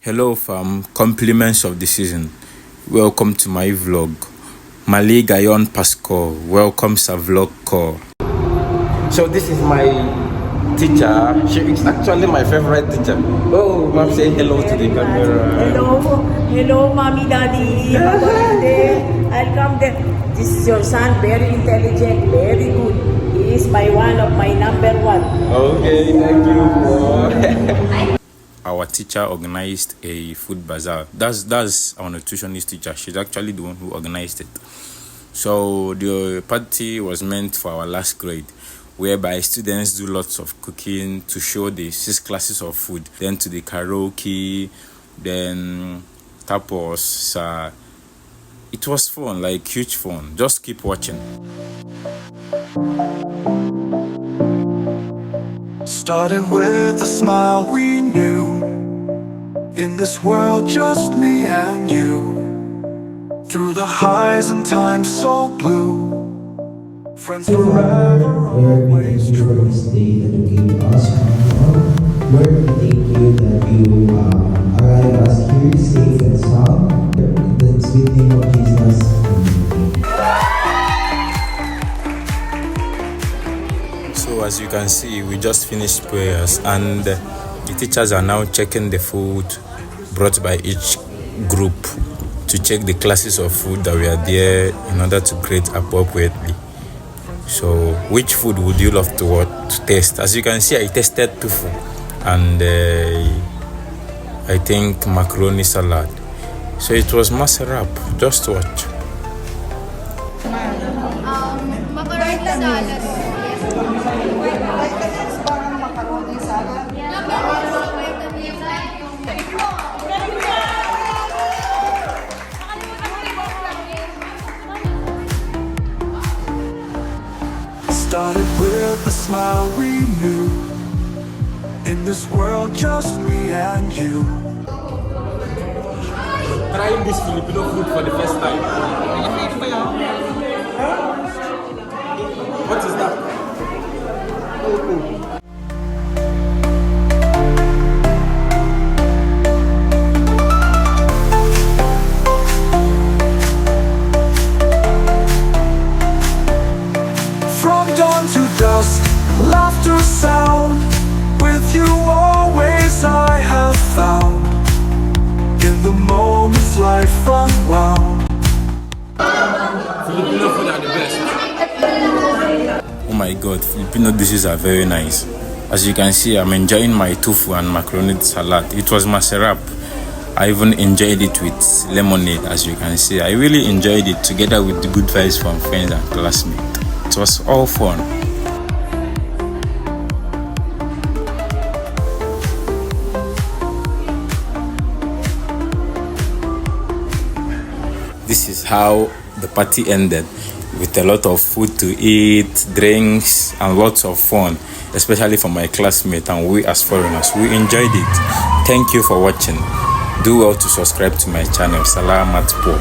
Hello fam, compliments of the season. Welcome to my vlog. Mali Gayon Pasco, welcome sa vlog ko. So this is my teacher. She is actually my favorite teacher. Oh, mom, say hello to the camera. Hello, mommy, daddy. I'll come there. This is your son, very intelligent, very good. He is one of my number one. Okay, thank you. Our teacher organized a food bazaar. That's our nutritionist teacher. She's actually the one who organized it. So the party was meant for our last grade, whereby students do lots of cooking to show the 6 classes of food, then to the karaoke, then tapos. It was fun, like huge fun. Just keep watching. Started with a smile we knew. In this world, just me and you. Through the highs and times so blue. Friends forever, always true. For this day that you gave us. Lord, we thank you that you arrive us here safe and sound. In the sweet name of Jesus. So as you can see, we just finished prayers and the teachers are now checking the food brought by each group to check the classes of food that were there in order to grade appropriately. So which food would you love to taste? As you can see, I tasted tofu and I think macaroni salad. So it was masarap. Just watch. Macaroni salad. Started with a smile we knew. In this world, just me and you. Trying this Filipino food for the first time. What is that? From dawn to dusk, laughter sound. With you always I have found. In the moments life unwound. Filipino food are the best. Oh my god, Filipino dishes are very nice. As you can see, I'm enjoying my tofu and macaroni salad. It was masarap. I even enjoyed it with lemonade, as you can see. I really enjoyed it together with the good vibes from friends and classmates. It was all fun. This is how the party ended, with a lot of food to eat, drinks, and lots of fun, especially for my classmates and we as foreigners. We enjoyed it. Thank you for watching. Do well to subscribe to my channel. Salamat po.